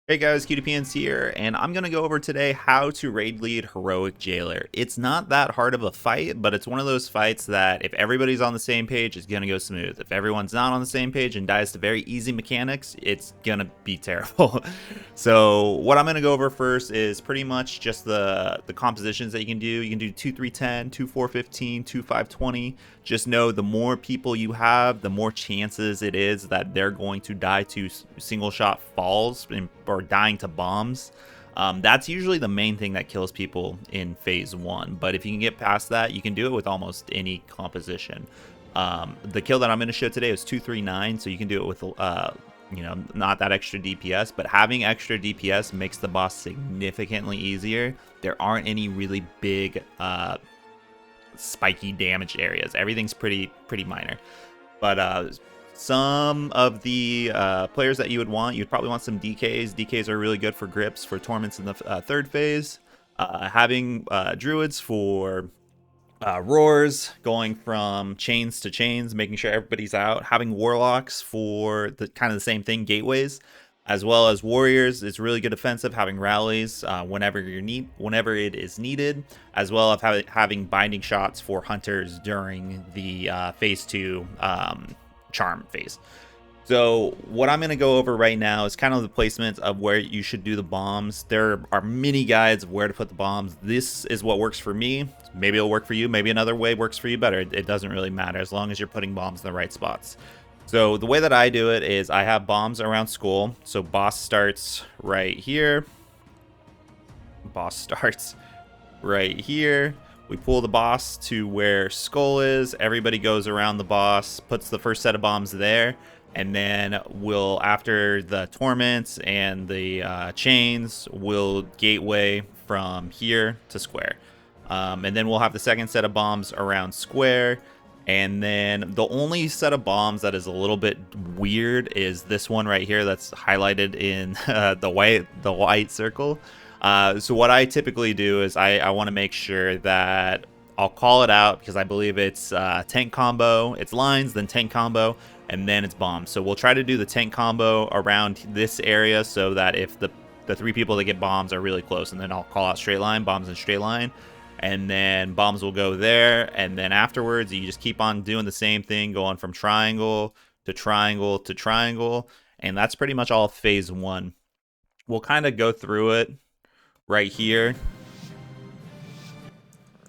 Hey guys, QTPNs here, and I'm going to go over today how to raid lead Heroic Jailer. It's not that hard of a fight, but it's one of those fights that if everybody's on the same page, it's going to go smooth. If everyone's not on the same page and dies to very easy mechanics, it's going to be terrible. So what I'm going to go over first is pretty much just the compositions that you can do. You can do 2-3-10, 2-4-15, 2-5-20. Just know the more people you have, the more chances it is that they're going to die to single shot falls or dying to bombs. That's usually the main thing that kills people in phase 1, but if you can get past that, you can do it with almost any composition. The kill that I'm going to show today is 239, so you can do it with not that extra DPS, but having extra DPS makes the boss significantly easier. There aren't any really big spiky damage areas. Everything's pretty minor, but some of the players that you would want, you'd probably want some DKs. DKs are really good for grips for torments in the third phase. Having druids for roars, going from chains to chains, making sure everybody's out. Having warlocks for the kind of the same thing, gateways, as well as warriors. It's really good offensive. Having rallies whenever it is needed, as well as having binding shots for hunters during the phase 2 charm phase. So what I'm going to go over right now is kind of the placement of where you should do the bombs. There are many guides of where to put the bombs. This is what works for me. Maybe it'll work for you. Maybe another way works for you better. It doesn't really matter as long as you're putting bombs in the right spots. So the way that I do it is I have bombs around skull. So boss starts right here. Boss starts right here. We pull the boss to where skull is. Everybody goes around the boss, puts the first set of bombs there, and then we'll, after the torments and the chains, we'll gateway from here to square. And then we'll have the second set of bombs around square. And then the only set of bombs that is a little bit weird is this one right here that's highlighted in the white circle. So what I typically do is I want to make sure that I'll call it out because I believe it's tank combo, it's lines, then tank combo, and then it's bombs. So we'll try to do the tank combo around this area so that if the 3 people that get bombs are really close, and then I'll call out straight line, bombs in straight line, and then bombs will go there, and then afterwards you just keep on doing the same thing, going from triangle to triangle to triangle, and that's pretty much all phase 1. We'll kind of go through it right here.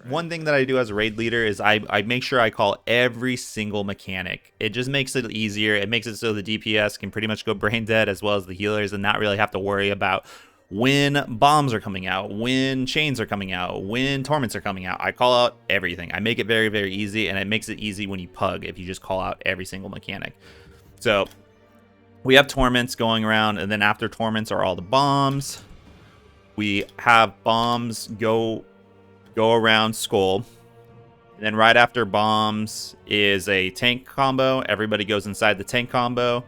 One thing that I do as a raid leader is I make sure I call every single mechanic. It just makes it easier. It makes it so the DPS can pretty much go brain dead as well as the healers and not really have to worry about when bombs are coming out, when chains are coming out, when torments are coming out. I call out everything. I make it very easy, and it makes it easy when you pug if you just call out every single mechanic. So we have torments going around, and then after torments are all the bombs. We have bombs go around skull. And then right after bombs is a tank combo. Everybody goes inside the tank combo.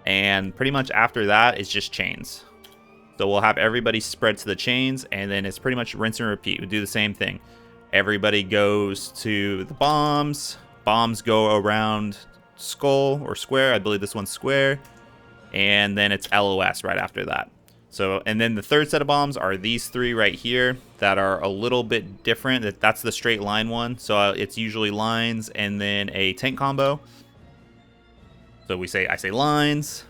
And pretty much after that is just chains. So we'll have everybody spread to the chains, and then it's pretty much rinse and repeat. We do the same thing. Everybody goes to the bombs. Bombs go around skull or square. I believe this one's square. And then it's LOS right after that. So, and then the third set of bombs are these 3 right here that are a little bit different. That's the straight line one. So it's usually lines and then a tank combo. So I say lines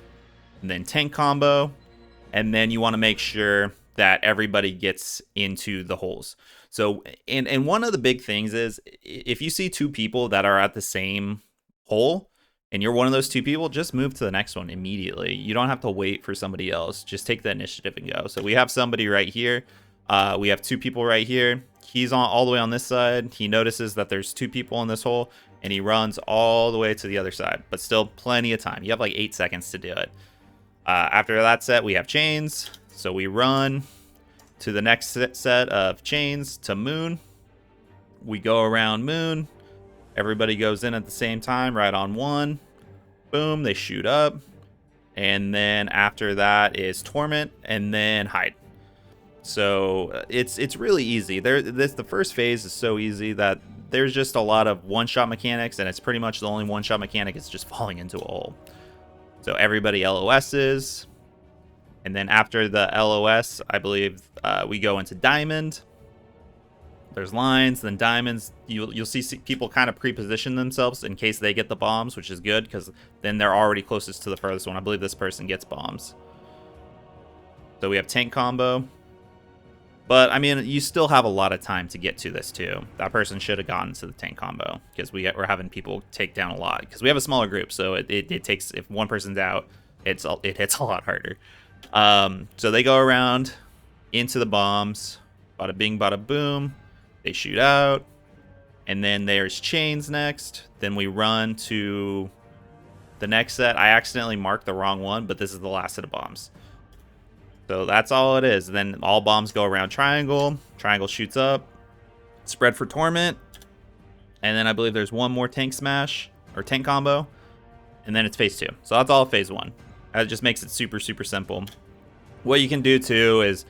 and then tank combo. And then you want to make sure that everybody gets into the holes. So, and one of the big things is if you see 2 people that are at the same hole, and you're one of those 2 people, just move to the next one immediately. You don't have to wait for somebody else. Just take the initiative and go. So we have somebody right here. We have 2 people right here. He's on all the way on this side. He notices that there's 2 people in this hole, and he runs all the way to the other side. But still plenty of time. You have like 8 seconds to do it. After that set, we have chains. So we run to the next set of chains to moon. We go around moon. Everybody goes in at the same time, right on 1. Boom, they shoot up. And then after that is torment, and then hide. So it's really easy. The first phase is so easy that there's just a lot of one-shot mechanics, and it's pretty much the only one-shot mechanic is just falling into a hole. So everybody LOSs. And then after the LOS, I believe we go into diamond. There's lines, then diamonds. You'll see people kind of pre-position themselves in case they get the bombs, which is good because then they're already closest to the furthest one. I believe this person gets bombs. So we have tank combo. But, I mean, you still have a lot of time to get to this, too. That person should have gotten to the tank combo because we're having people take down a lot. Because we have a smaller group, so it takes... If one person's out, it hits a lot harder. So they go around into the bombs. Bada bing, bada boom. They shoot out. And then there's chains next. Then we run to the next set. I accidentally marked the wrong one, but this is the last set of bombs. So that's all it is. Then all bombs go around triangle. Triangle shoots up. Spread for torment. And then I believe there's one more tank smash or tank combo. And then it's phase 2. So that's all phase 1. That just makes it super, super simple. What you can do too is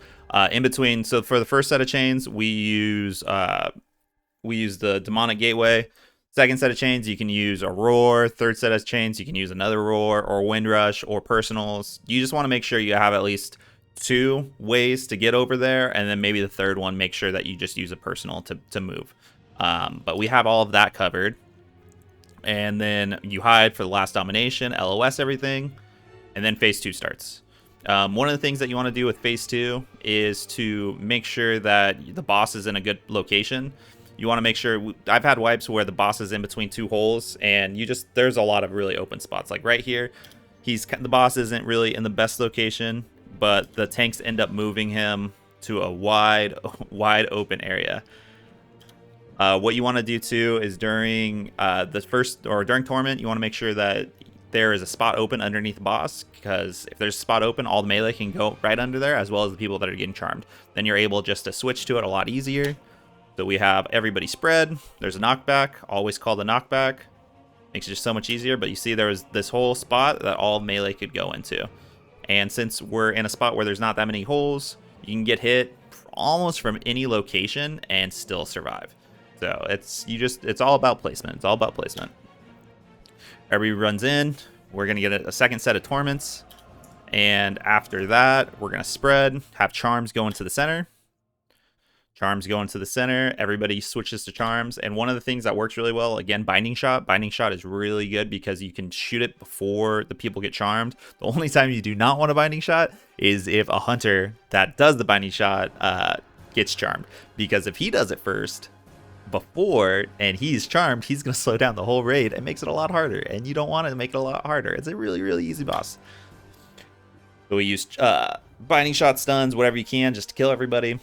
in between. So for the first set of chains, we use the demonic gateway. Second set of chains, you can use a roar. Third set of chains, you can use another roar or wind rush or personals. You just want to make sure you have at least 2 ways to get over there, and then maybe the third one, make sure that you just use a personal to move. But we have all of that covered. And then you hide for the last domination, LOS everything, and then phase 2 starts. One of the things that you want to do with phase 2 is to make sure that the boss is in a good location. You want to make sure... I've had wipes where the boss is in between 2 holes, and there's a lot of really open spots. Like right here, the boss isn't really in the best location, but the tanks end up moving him to a wide open area. What you want to do too is during during Torment, you want to make sure that there is a spot open underneath the boss, because if there's a spot open, all the melee can go right under there, as well as the people that are getting charmed. Then you're able just to switch to it a lot easier. So we have everybody spread. There's a knockback, always call the knockback. Makes it just so much easier, but you see there was this whole spot that all melee could go into. And since we're in a spot where there's not that many holes, you can get hit almost from any location and still survive. So it's all about placement. It's all about placement. Everybody runs in. We're gonna get a second set of torments, and after that, we're gonna spread. Have charms go into the center. Charms go into the center. Everybody switches to charms, and one of the things that works really well, again, binding shot. Binding shot is really good because you can shoot it before the people get charmed. The only time you do not want a binding shot is if a hunter that does the binding shot gets charmed, because if he does it first before and he's charmed, he's going to slow down the whole raid and makes it a lot harder, and you don't want to make it a lot harder. It's a really, really easy boss. So we use binding shot, stuns, whatever you can, just to kill everybody.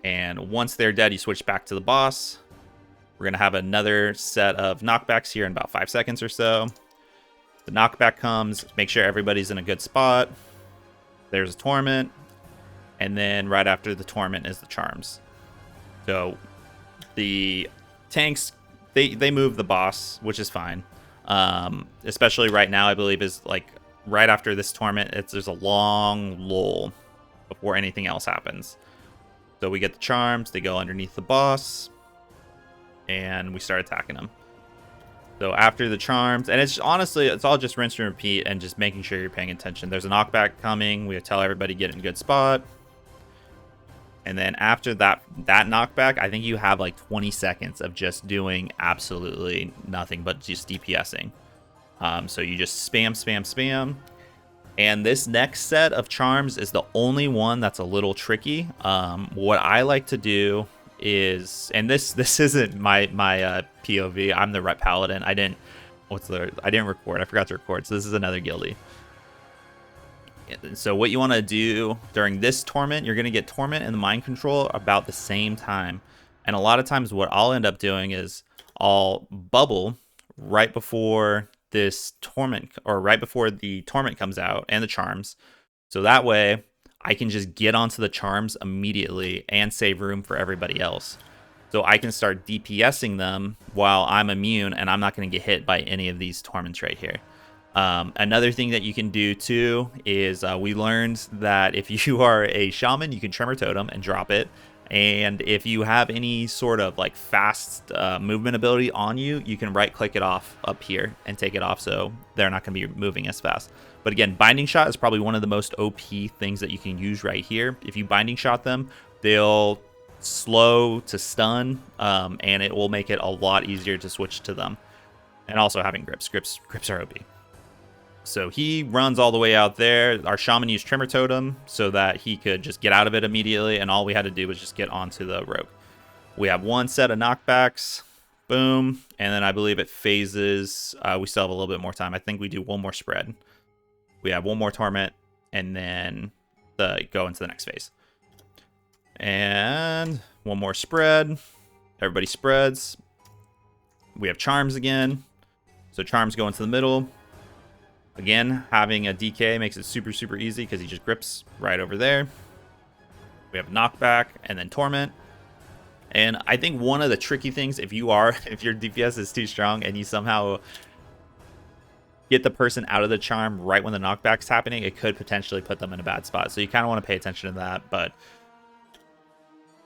And once they're dead, you switch back to the boss. We're going to have another set of knockbacks here in about 5 seconds or so. The knockback comes, make sure everybody's in a good spot. There's a torment, and then right after the torment is the charms. So the tanks, they move the boss, which is fine. Especially right now, I believe is like right after this torment, there's a long lull before anything else happens. So we get the charms, they go underneath the boss, and we start attacking them. So after the charms, and it's honestly, it's all just rinse and repeat and just making sure you're paying attention. There's a knockback coming. We tell everybody get in a good spot. And then after that knockback, I think you have like 20 seconds of just doing absolutely nothing but just DPSing. So you just spam, spam, spam. And this next set of charms is the only one that's a little tricky. What I like to do is, and this isn't my POV. I'm the Rep Paladin. I didn't record. I forgot to record. So this is another guildie. So what you want to do during this torment, you're going to get torment and the mind control about the same time. And a lot of times what I'll end up doing is I'll bubble right before this torment, or right before the torment comes out and the charms. So that way I can just get onto the charms immediately and save room for everybody else. So I can start DPSing them while I'm immune and I'm not going to get hit by any of these torments right here. Another thing that you can do too is we learned that if you are a shaman, you can tremor totem and drop it. And if you have any sort of like fast movement ability on you, you can right click it off up here and take it off, so they're not going to be moving as fast. But again, binding shot is probably one of the most OP things that you can use right here. If you binding shot them, they'll slow to stun, and it will make it a lot easier to switch to them. And also having grips are OP. So he runs all the way out there. Our shaman used Tremor Totem so that he could just get out of it immediately, and all we had to do was just get onto the rogue. We have one set of knockbacks. Boom. And then I believe it phases. We still have a little bit more time. I think we do one more spread. We have one more torment, and then go into the next phase. And one more spread. Everybody spreads. We have charms again. So charms go into the middle. Again, having a DK makes it super, super easy because he just grips right over there. We have knockback and then torment. And I think one of the tricky things, if your DPS is too strong and you somehow get the person out of the charm right when the knockback's happening, it could potentially put them in a bad spot. So you kind of want to pay attention to that. But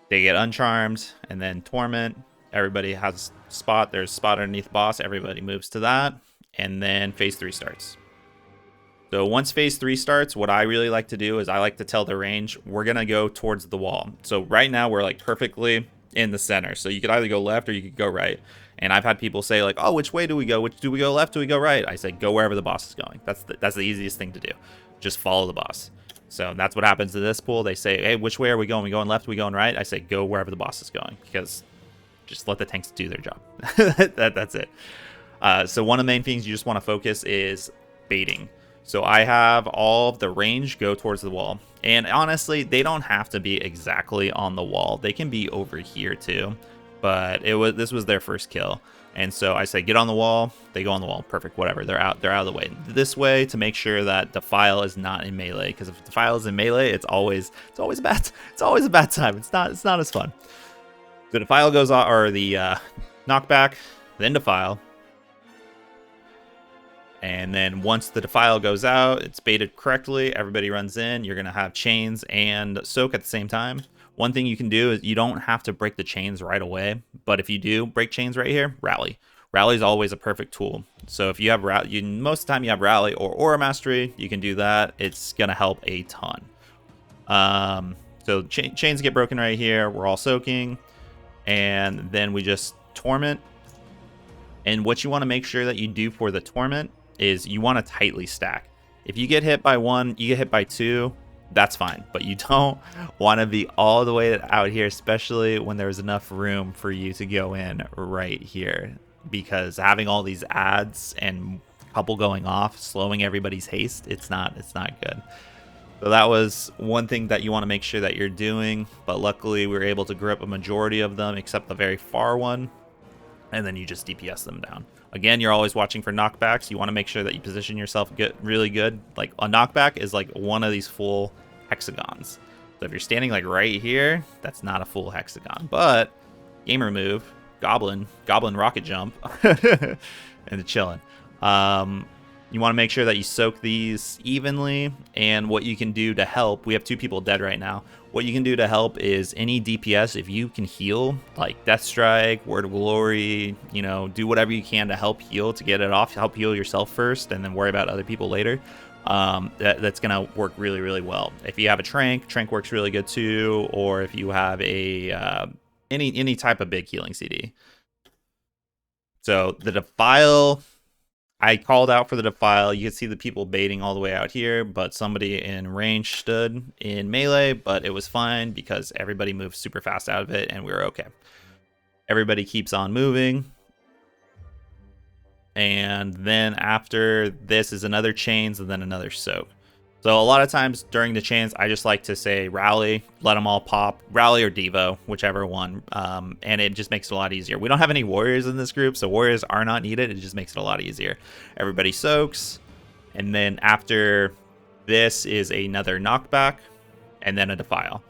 they get uncharmed and then torment. Everybody has a spot. There's a spot underneath boss. Everybody moves to that. And then phase 3 starts. So once phase 3 starts, what I really like to do is I like to tell the range, we're going to go towards the wall. So right now we're like perfectly in the center. So you could either go left or you could go right. And I've had people say like, oh, which way do we go? Do we go left? Do we go right? I say, go wherever the boss is going. That's the easiest thing to do. Just follow the boss. So that's what happens in this pool. They say, hey, which way are we going? We going left? We going right? I say, go wherever the boss is going, because just let the tanks do their job. That's it. So one of the main things you just want to focus is baiting. So I have all of the range go towards the wall. And honestly, they don't have to be exactly on the wall. They can be over here too. But this was their first kill. And so I say, get on the wall. They go on the wall. Perfect. Whatever. They're out of the way. This way to make sure that Defile is not in melee. Because if Defile is in melee, it's always a bad time. It's not as fun. The Defile goes on, or the knockback, then Defile. And then once the Defile goes out, it's baited correctly, everybody runs in, you're going to have chains and soak at the same time. One thing you can do is you don't have to break the chains right away, but if you do break chains right here, rally. Rally is always a perfect tool. So if you have most of the time you have rally or aura mastery, you can do that. It's going to help a ton. So chains get broken right here. We're all soaking. And then we just torment. And what you want to make sure that you do for the torment is you want to tightly stack. If you get hit by one, you get hit by two, that's fine. But you don't want to be all the way out here, especially when there's enough room for you to go in right here. Because having all these ads and a couple going off, slowing everybody's haste, it's not good. So that was one thing that you want to make sure that you're doing. But luckily we were able to grip a majority of them except the very far one. And then you just DPS them down. Again, you're always watching for knockbacks. You want to make sure that you position yourself really good. Like a knockback is like one of these full hexagons. So if you're standing like right here, that's not a full hexagon. But gamer move, goblin rocket jump, and chilling. You want to make sure that you soak these evenly, and what you can do to help, we have 2 people dead right now. What you can do to help is any DPS, if you can heal, like Death Strike, Word of Glory, you know, do whatever you can to help heal, to get it off, help heal yourself first, and then worry about other people later. That's going to work really, really well. If you have a Trank works really good too, or if you have a any type of big healing CD. So the Defile, I called out for the Defile. You can see the people baiting all the way out here, but somebody in range stood in melee, but it was fine because everybody moved super fast out of it and we were okay. Everybody keeps on moving. And then after this is another chains and then another soak. So a lot of times during the chains, I just like to say rally, let them all pop, rally or Devo, whichever one. And it just makes it a lot easier. We don't have any warriors in this group, so warriors are not needed. It just makes it a lot easier. Everybody soaks. And then after this is another knockback and then a Defile.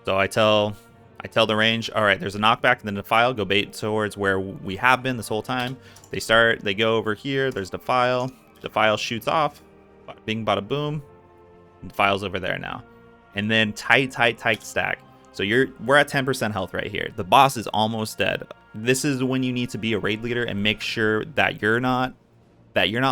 So I tell the range, all right, there's a knockback and then a Defile, go bait towards where we have been this whole time. They go over here, there's Defile. Defile shoots off, bada bing, bada boom. Defile's over there now. And then tight stack. So we're at 10% health right here. The boss is almost dead. This is when you need to be a raid leader and make sure that you're not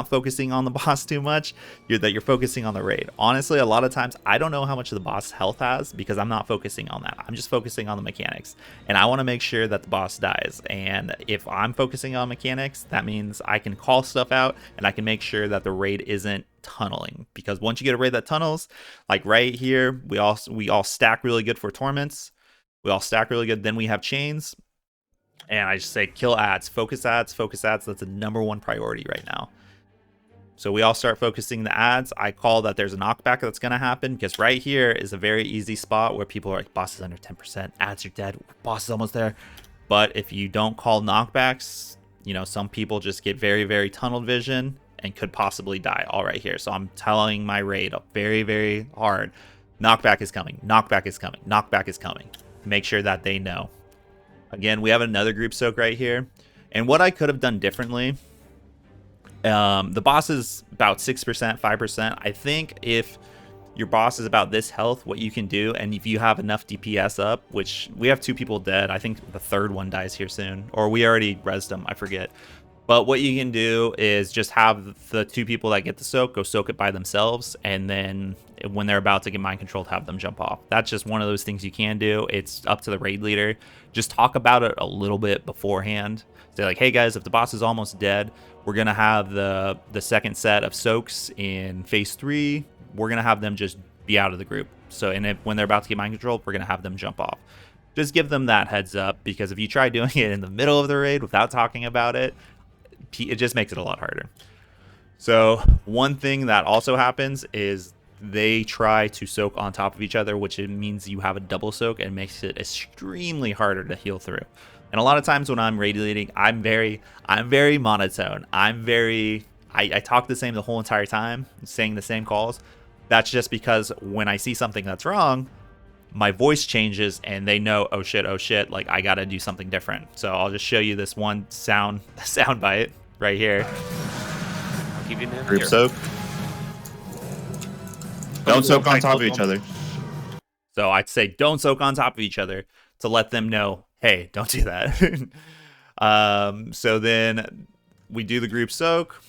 focusing on the boss too much, that you're focusing on the raid. Honestly, a lot of times I don't know how much the boss health has because I'm not focusing on that. I'm just focusing on the mechanics, and I want to make sure that the boss dies. And if I'm focusing on mechanics, that means I can call stuff out and I can make sure that the raid isn't tunneling, because once you get a raid that tunnels, like right here, we all stack really good for torments. We all stack really good. Then we have chains. And I just say kill ads, focus ads, focus ads. That's the #1 priority right now. So we all start focusing the ads. I call that there's a knockback that's going to happen, because right here is a very easy spot where people are like, boss is under 10%, ads are dead, boss is almost there. But if you don't call knockbacks, you know, some people just get very, very tunnel vision and could possibly die all right here. So I'm telling my raid up very, very hard, knockback is coming, knockback is coming, knockback is coming. Make sure that they know. Again, we have another group soak right here. And what I could have done differently, the boss is about 6%, 5%. I think if your boss is about this health, what you can do, and if you have enough DPS up, which we have 2 people dead, I think the 3rd one dies here soon, or we already rezzed them, I forget. But what you can do is just have the 2 people that get the soak go soak it by themselves, and then when they're about to get mind controlled, have them jump off. That's just one of those things you can do. It's up to the raid leader. Just talk about it a little bit beforehand. Say like, hey guys, if the boss is almost dead, we're gonna have the second set of soaks in phase 3. We're gonna have them just be out of the group. So, and when they're about to get mind controlled, we're gonna have them jump off. Just give them that heads up, because if you try doing it in the middle of the raid without talking about it, it just makes it a lot harder. So one thing that also happens is they try to soak on top of each other, which it means you have a double soak and makes it extremely harder to heal through. And a lot of times when I'm raid leading, I'm very monotone. I talk the same the whole entire time, saying the same calls. That's just because when I see something that's wrong, my voice changes and they know, oh shit, like I gotta do something different. So I'll just show you this one sound bite right here. I'll keep you in Group here. soak. Don't soak on top of each other. So I'd say don't soak on top of each other to let them know, hey, don't do that. So then we do the group soak.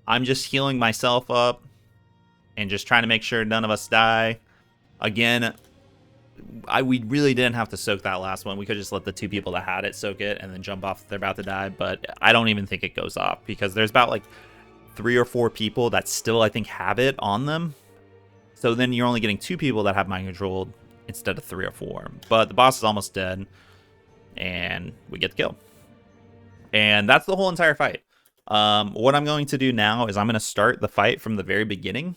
I'm just healing myself up and just trying to make sure none of us die. Again, we really didn't have to soak that last one. We could just let the 2 people that had it soak it and then jump off if they're about to die. But I don't even think it goes off, because there's about like 3 or 4 people that still, I think, have it on them. So then you're only getting 2 people that have mind controlled instead of 3 or 4. But the boss is almost dead, and we get the kill. And that's the whole entire fight. What I'm going to do now is I'm going to start the fight from the very beginning,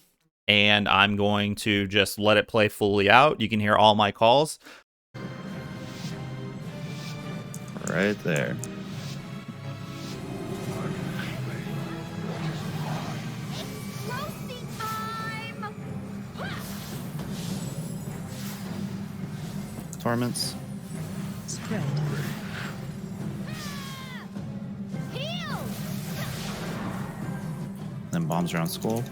and I'm going to just let it play fully out. You can hear all my calls. Right there. Torments. Spread. Then bombs around skull.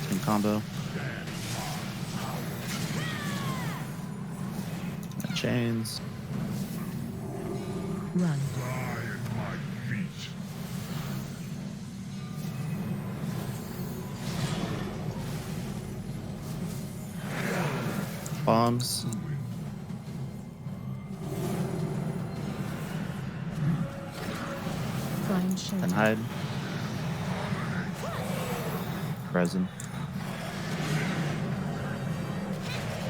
Team combo. And chains. Run. Bombs. Find shelter. And hide. Resin.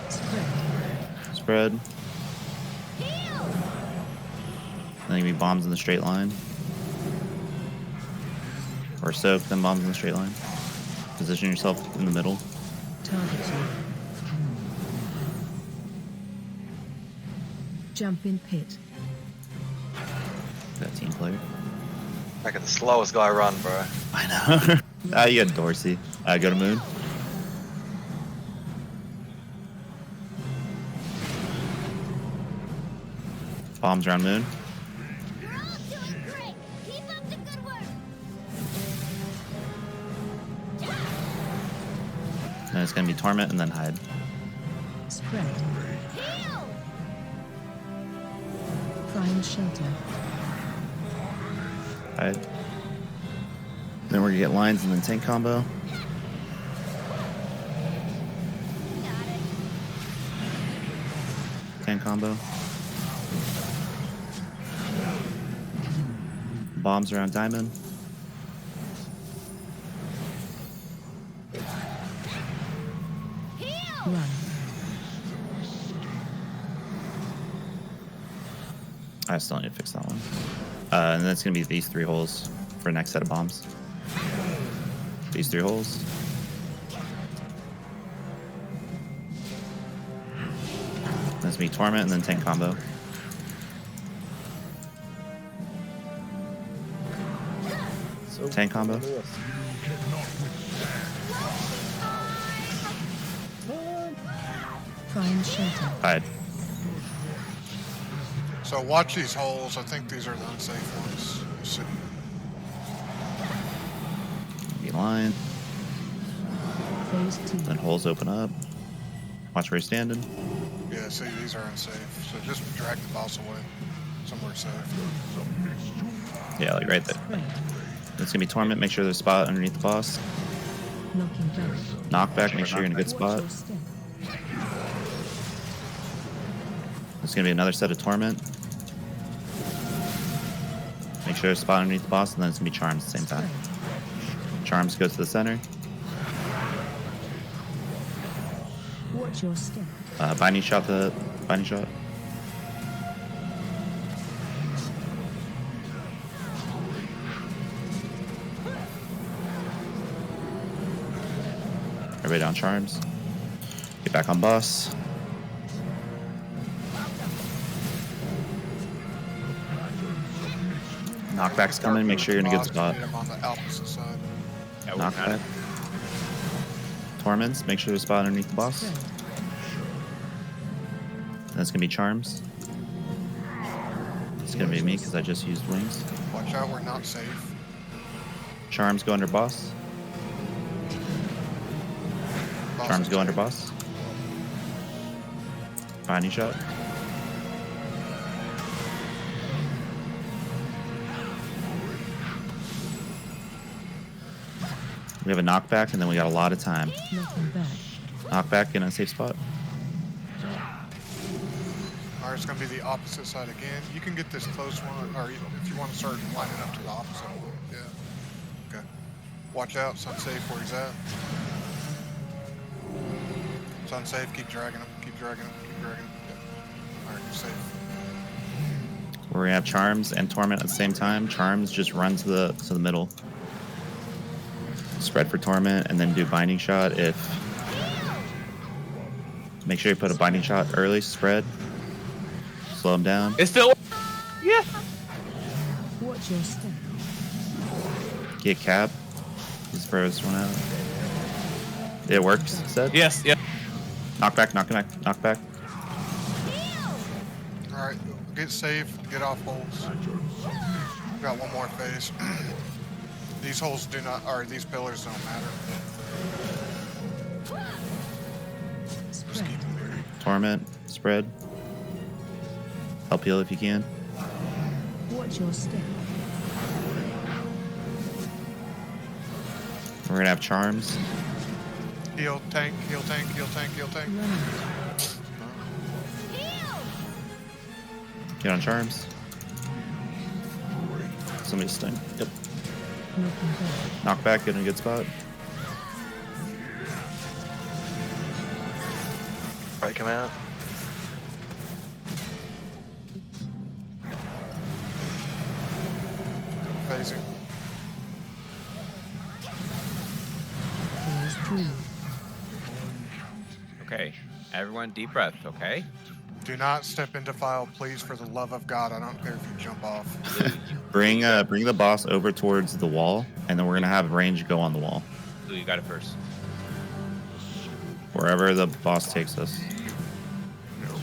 Spread. Spread. Then give me bombs in the straight line. Or soak, then bombs in the straight line. Position yourself in the middle. Target you. Jump in pit. That team player. Like the slowest guy run, bro. I know. You got Dorsey. Go to moon. Bombs around moon. it's gonna be Torment and then Hide. Spread. Prime shelter. Hide. Then we're gonna get lines and then tank combo. Tank combo. Bombs around Diamond. Run. I still need to fix that one. And then it's gonna be these 3 holes for next set of bombs. These 3 holes. That's me Torment and then tank combo. Tank combo. Prime shelter. Hide. So watch these holes. I think these are the unsafe ones. So, Be line. Phase 2. Then holes open up. Watch where you're standing. yeah, see, these are unsafe. So just drag the boss away. Somewhere safe. Yeah, like right there. Spread. It's gonna be Torment. Make sure there's a spot underneath the boss. Knocking back. Knockback. Make sure you're in a good spot. Watch your step. There's gonna be another set of Torment. Make sure there's a spot underneath the boss, and then it's gonna be Charms at the same time. Charms go to the center. Watch your step. Binding shot the binding shot. Everybody down Charms. Get back on boss. Knockback's coming. Make sure you're in a good Boss, spot. hit him on the opposite side. Knockback. Torments. Make sure there's a spot underneath the boss. Spread. That's gonna be Charms. It's gonna be me because I just used wings. Watch out, we're not safe. Charms go under boss. Boss Charms is go under safe. boss. Binding shot. We have a knockback and then we got a lot of time. Knocking back. Knockback in a safe spot. Alright, it's gonna be the opposite side again. You can get this close one, or if you want to start lining up to the opposite one. Yeah. Okay. Watch out, it's unsafe where he's at. It's unsafe, keep dragging him, keep dragging him, keep dragging him. Yeah. Alright, you're safe. We're gonna have Charms and Torment at the same time. Charms just run to the middle. Spread for Torment and then do Binding Shot if... Make sure you put a Binding Shot early, spread. Slow him down. It's still. Yeah. Watch your step. Get Cap. He's the first one out. It works, said? Yes. Yeah. Knockback, knockback, knockback. Alright, get safe, get off holes. Got one more phase. These holes do not, or these pillars don't matter. Just Spread. keep them there. Torment, spread. Help heal if you can. Watch your step. We're gonna have Charms. Heal, tank, heal, tank, heal, tank, heal, tank. Run out. Get on Charms. Somebody's stunned. Yep. Knocking back. Knockback, get in a good spot. Right, come out. Phasing. Phase 3. Okay, everyone, deep breath. Okay. Do not step into file, please, for the love of God. I don't care if you jump off. Bring the boss over towards the wall, and then we're gonna have range go on the wall. Who you got it first? Wherever the boss takes us.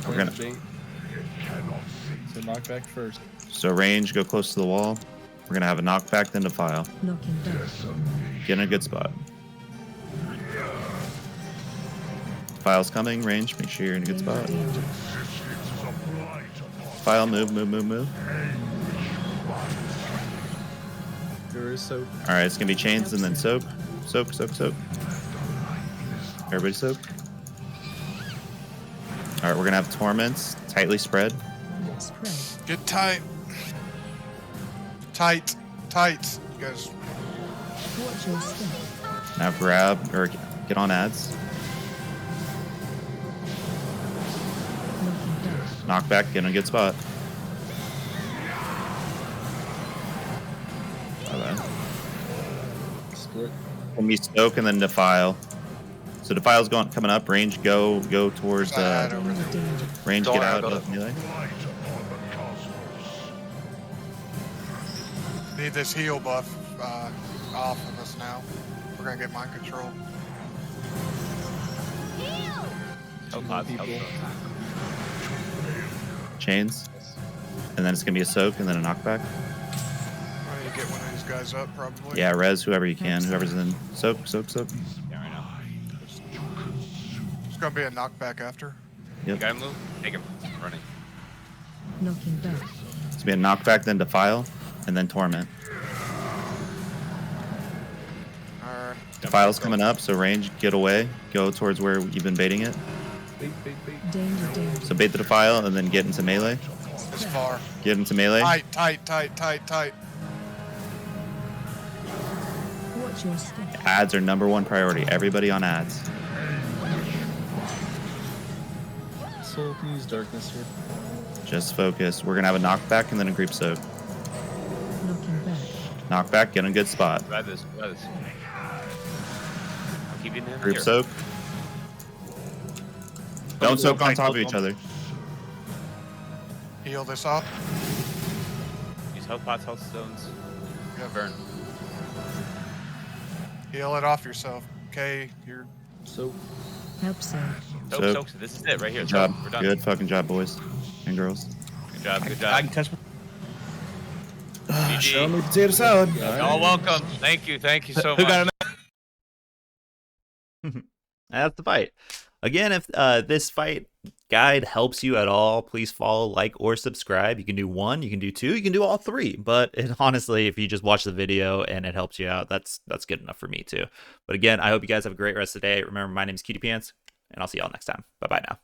We're gonna So knockback first. so range, go close to the wall. We're gonna have a knockback, then defile. Knocking back. Get in a good spot. File's coming, range. Make sure you're in a good spot. Danger. File, move. There is soap. All right, it's gonna be chains and then soak. Soak. Everybody soak. All right, we're gonna have torments tightly spread. Spread. Get tight. Tight. Tight. You guys. Watch your step. Now grab or get on ads. Knocking back. Knock back, get in a good spot. Okay. Split. Can we soak and then defile? So defile's coming up. Range go towards Side over there. Danger. range. Don't Get out worry of about melee. Need this heal buff off of us now. We're gonna get mind control. Help pods, people. help Chains, and then it's gonna be a soak and then a knockback. I need to get one of these guys up, probably. Yeah, res whoever you can, whoever's in soak. Yeah, right now. It's gonna be a knockback after. You got him, Lou? Take him. Running. Knocking back. It's gonna be a knockback, then defile, and then torment. Alright. Defile's coming up, so range, get away, go towards where you've been baiting it. Bait. Danger. So bait the defile and then get into melee. This far. Get into melee. Tight. Watch your step. Ads are #1 priority. Everybody on ads. Soul can use darkness here. Just focus. We're gonna have a knockback and then a group soak. Knocking back. Knockback, get in a good spot. Grab this. I'll keep him in Group here. soak. Don't soak on top of each other. Heal this up. Use health pots, health stones. Yeah, Burn. Heal it off yourself. Okay, you're Soap. Help save. Soak. This is it right here. Good job. We're done. Good fucking job, boys and girls. Good job. I can touch. Show GG. me potato salad. Y'all welcome. Thank you so Who much. got him? That's the fight. Again, if this fight guide helps you at all, please follow, like, or subscribe. You can do 1, you can do 2, you can do all 3. But honestly, if you just watch the video and it helps you out, that's good enough for me too. But again, I hope you guys have a great rest of the day. Remember, my name is Cutie Pants, and I'll see y'all next time. Bye-bye now.